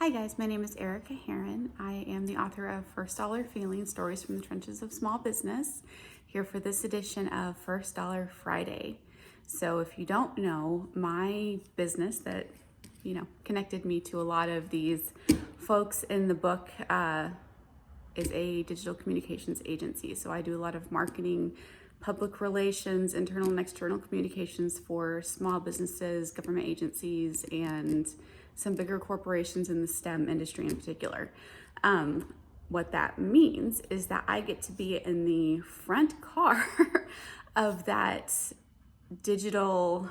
Hi guys, my name is Erica Heron. I am the author of First Dollar Feeling, Stories from the Trenches of Small Business, here for this edition of First Dollar Friday. So if you don't know, my business that, connected me to a lot of these folks in the book is a digital communications agency. So I do a lot of marketing, public relations, internal and external communications for small businesses, government agencies, and some bigger corporations in the STEM industry in particular. What that means is that I get to be in the front car of that digital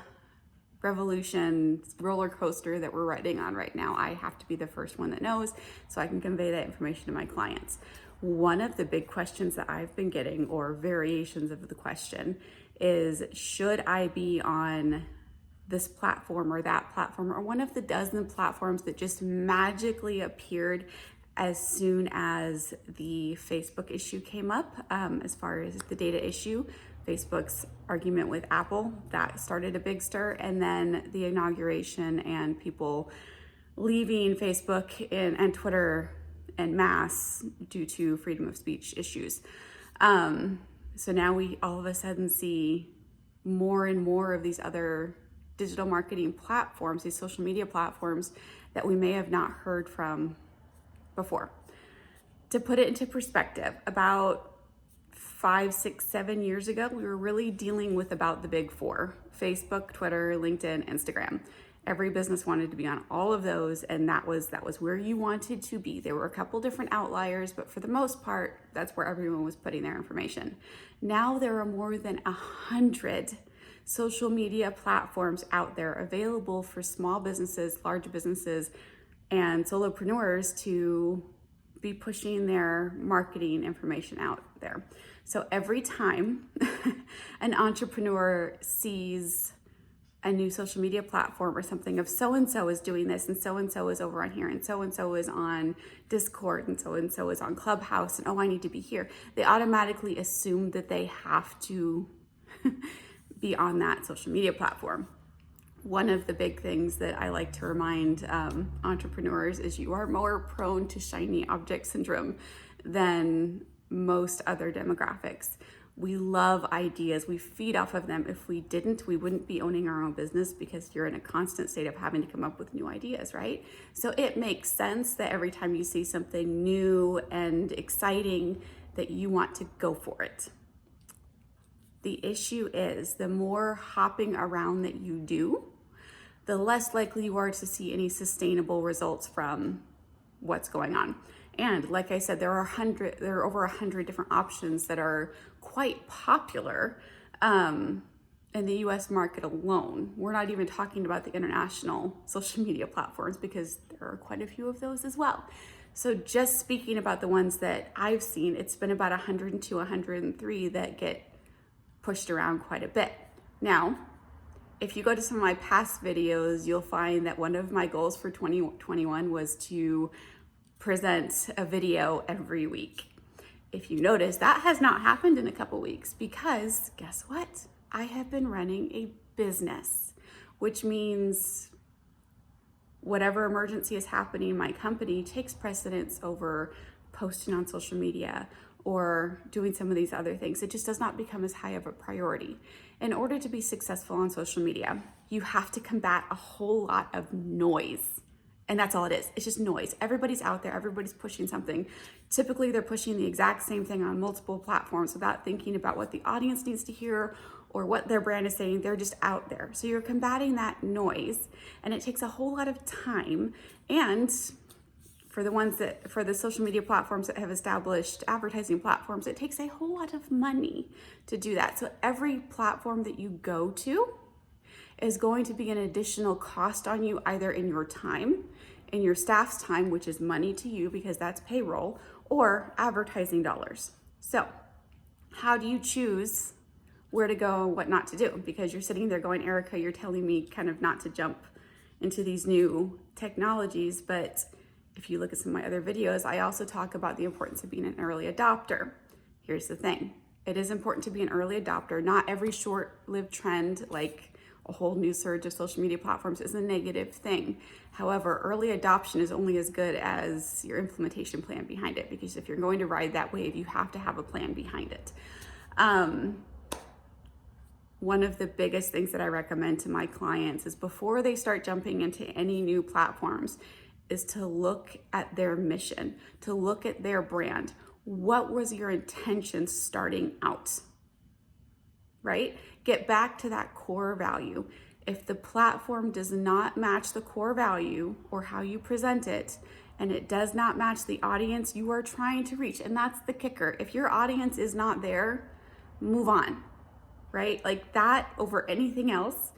revolution roller coaster that we're riding on right now. I have to be the first one that knows so I can convey that information to my clients. One of the big questions that I've been getting, or variations of the question, is should I be on this platform or that platform, or one of the dozen platforms that just magically appeared as soon as the Facebook issue came up, as far as the data issue. Facebook's argument with Apple, that started a big stir, and then the inauguration and people leaving Facebook and Twitter en masse due to freedom of speech issues. So now we all of a sudden see more and more of these other digital marketing platforms, these social media platforms that we may have not heard from before. To put it into perspective, about 5, 6, 7 years ago, we were really dealing with about the big four: Facebook, Twitter, LinkedIn, Instagram. Every business wanted to be on all of those, and that was where you wanted to be. There were a couple different outliers, but for the most part, that's where everyone was putting their information. Now there are more than 100 social media platforms out there available for small businesses, large businesses, and solopreneurs to be pushing their marketing information out there. So every time an entrepreneur sees a new social media platform or something of so-and-so is doing this, and so-and-so is over on here, and so-and-so is on Discord, and so-and-so is on Clubhouse, and I need to be here, they automatically assume that they have to be on that social media platform. One of the big things that I like to remind entrepreneurs is you are more prone to shiny object syndrome than most other demographics. We love ideas. We feed off of them. If we didn't, we wouldn't be owning our own business, because you're in a constant state of having to come up with new ideas, right? So it makes sense that every time you see something new and exciting that you want to go for it. The issue is the more hopping around that you do, the less likely you are to see any sustainable results from what's going on. And like I said, there are over 100 different options that are quite popular in the US market alone. We're not even talking about the international social media platforms, because there are quite a few of those as well. So just speaking about the ones that I've seen, it's been about 102, 103 that get pushed around quite a bit. Now, if you go to some of my past videos, you'll find that one of my goals for 2021 was to present a video every week. If you notice, that has not happened in a couple weeks, because guess what? I have been running a business, which means whatever emergency is happening in my company takes precedence over posting on social media or doing some of these other things. It just does not become as high of a priority. In order to be successful on social media, you have to combat a whole lot of noise. And that's all it is. It's just noise. Everybody's out there. Everybody's pushing something. Typically, they're pushing the exact same thing on multiple platforms without thinking about what the audience needs to hear or what their brand is saying. They're just out there. So you're combating that noise, and it takes a whole lot of time. And for the social media platforms that have established advertising platforms, it takes a whole lot of money to do that. So every platform that you go to is going to be an additional cost on you, either in your time, in your staff's time, which is money to you because that's payroll, or advertising dollars. So how do you choose where to go and what not to do? Because you're sitting there going, Erica, you're telling me kind of not to jump into these new technologies, but if you look at some of my other videos, I also talk about the importance of being an early adopter. Here's the thing. It is important to be an early adopter. Not every short-lived trend like a whole new surge of social media platforms is a negative thing. However, early adoption is only as good as your implementation plan behind it, because if you're going to ride that wave, you have to have a plan behind it. One of the biggest things that I recommend to my clients is before they start jumping into any new platforms is to look at their mission, to look at their brand. What was your intention starting out, right? Get back to that core value. If the platform does not match the core value or how you present it, and it does not match the audience you are trying to reach, and that's the kicker. If your audience is not there, move on, right? Like that over anything else.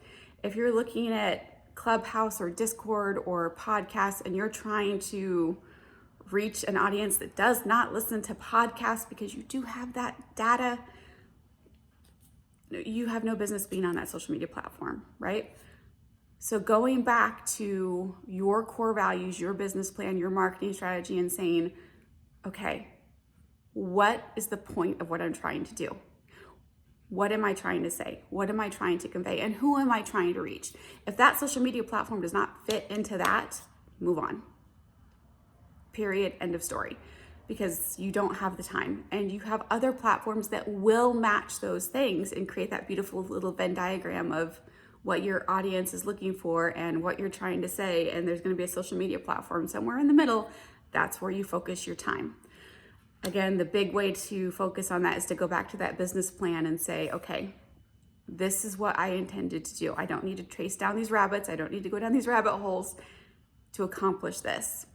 If you're looking at Clubhouse or Discord or podcasts and you're trying to reach an audience that does not listen to podcasts because you do have that data, you have no business being on that social media platform, right? So going back to your core values, your business plan, your marketing strategy, and saying, okay, what is the point of what I'm trying to do? What am I trying to say? What am I trying to convey? And who am I trying to reach? If that social media platform does not fit into that, move on. Period. End of story. Because you don't have the time, and you have other platforms that will match those things and create that beautiful little Venn diagram of what your audience is looking for and what you're trying to say. And there's going to be a social media platform somewhere in the middle. That's where you focus your time. Again, the big way to focus on that is to go back to that business plan and say, okay, this is what I intended to do. I don't need to trace down these rabbits. I don't need to go down these rabbit holes to accomplish this.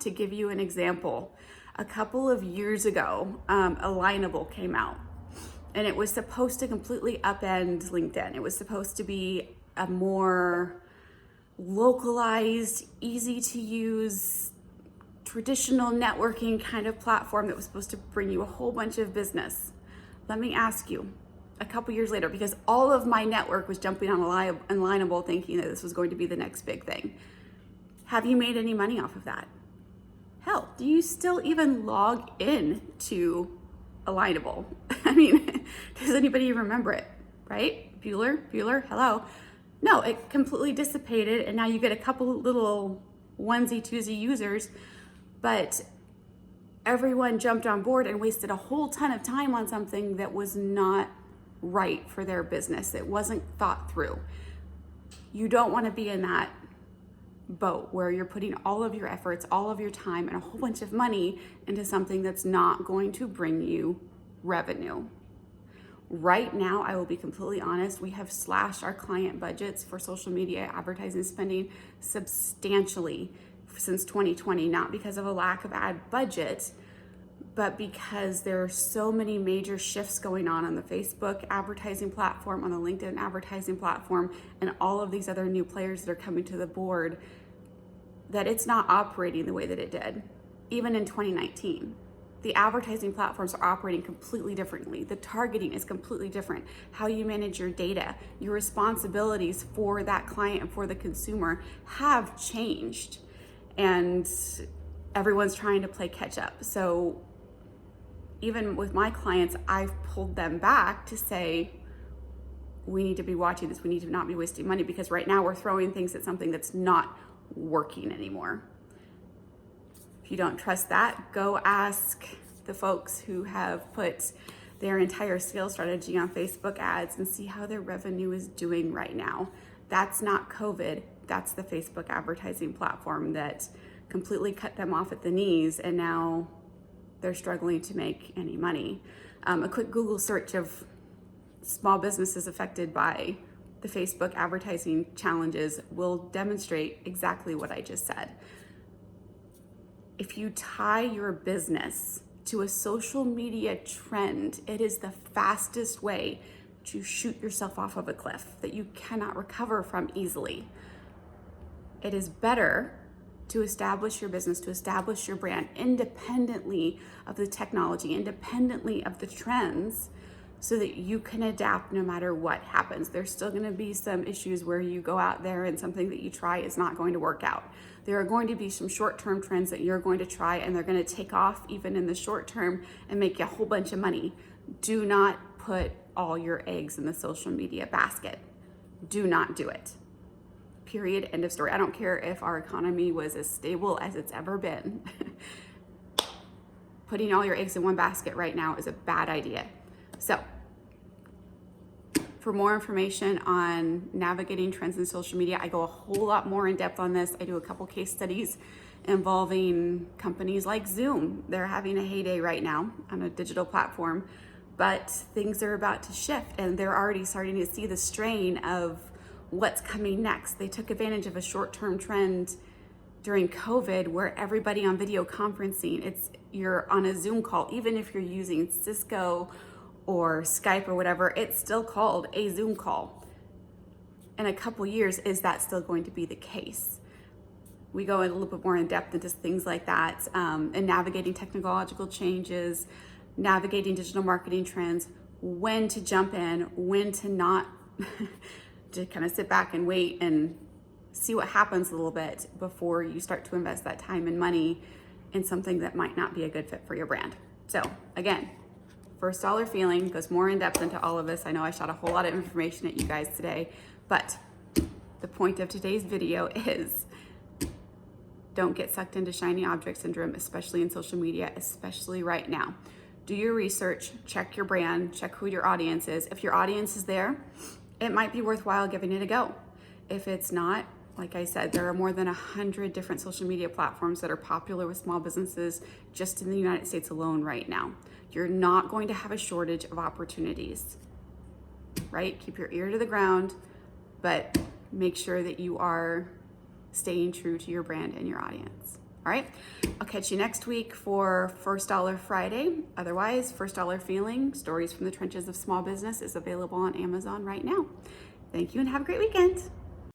To give you an example, a couple of years ago, Alignable came out, and it was supposed to completely upend LinkedIn. It was supposed to be a more localized, easy to use, traditional networking kind of platform that was supposed to bring you a whole bunch of business. Let me ask you, a couple years later, because all of my network was jumping on Alignable thinking that this was going to be the next big thing. Have you made any money off of that? Hell, do you still even log in to Alignable? I mean, does anybody remember it, right? Bueller, hello. No, it completely dissipated, and now you get a couple little onesie-twosie users, but everyone jumped on board and wasted a whole ton of time on something that was not right for their business. It wasn't thought through. You don't want to be in that boat where you're putting all of your efforts, all of your time, and a whole bunch of money into something that's not going to bring you revenue. Right now, I will be completely honest, we have slashed our client budgets for social media advertising spending substantially since 2020, not because of a lack of ad budget, but because there are so many major shifts going on the Facebook advertising platform, on the LinkedIn advertising platform, and all of these other new players that are coming to the board, that it's not operating the way that it did, even in 2019. The advertising platforms are operating completely differently. The targeting is completely different. How you manage your data, your responsibilities for that client and for the consumer have changed. And everyone's trying to play catch up. So even with my clients, I've pulled them back to say, we need to be watching this. We need to not be wasting money, because right now we're throwing things at something that's not working anymore. If you don't trust that, go ask the folks who have put their entire sales strategy on Facebook ads and see how their revenue is doing right now. That's not COVID. That's the Facebook advertising platform that completely cut them off at the knees, and now they're struggling to make any money. A quick Google search of small businesses affected by the Facebook advertising challenges will demonstrate exactly what I just said. If you tie your business to a social media trend, it is the fastest way to shoot yourself off of a cliff that you cannot recover from easily. It is better to establish your business, to establish your brand independently of the technology, independently of the trends, so that you can adapt no matter what happens. There's still going to be some issues where you go out there and something that you try is not going to work out. There are going to be some short-term trends that you're going to try, and they're going to take off even in the short term and make you a whole bunch of money. Do not put all your eggs in the social media basket. do not do it. Period. End of story. I don't care if our economy was as stable as it's ever been. Putting all your eggs in one basket right now is a bad idea. So, for more information on navigating trends in social media, I go a whole lot more in depth on this. I do a couple case studies involving companies like Zoom. They're having a heyday right now on a digital platform, but things are about to shift and they're already starting to see the strain of what's coming next. They took advantage of a short-term trend during COVID where everybody on video conferencing, you're on a Zoom call, even if you're using Cisco or Skype or whatever, it's still called a Zoom call. In a couple years, is that still going to be the case? We go a little bit more in depth into things like that, and navigating technological changes, navigating digital marketing trends, when to jump in, when to not, to kind of sit back and wait and see what happens a little bit before you start to invest that time and money in something that might not be a good fit for your brand. So again, first dollar feeling goes more in depth into all of this. I know I shot a whole lot of information at you guys today, but the point of today's video is don't get sucked into shiny object syndrome, especially in social media, especially right now. Do your research, check your brand, check who your audience is. If your audience is there, it might be worthwhile giving it a go. If it's not, like I said, there are more than 100 different social media platforms that are popular with small businesses just in the United States alone right now. You're not going to have a shortage of opportunities, right? Keep your ear to the ground, but make sure that you are staying true to your brand and your audience. All right, I'll catch you next week for First Dollar Friday. Otherwise, First Dollar Feeling, Stories from the Trenches of Small Business is available on Amazon right now. Thank you and have a great weekend.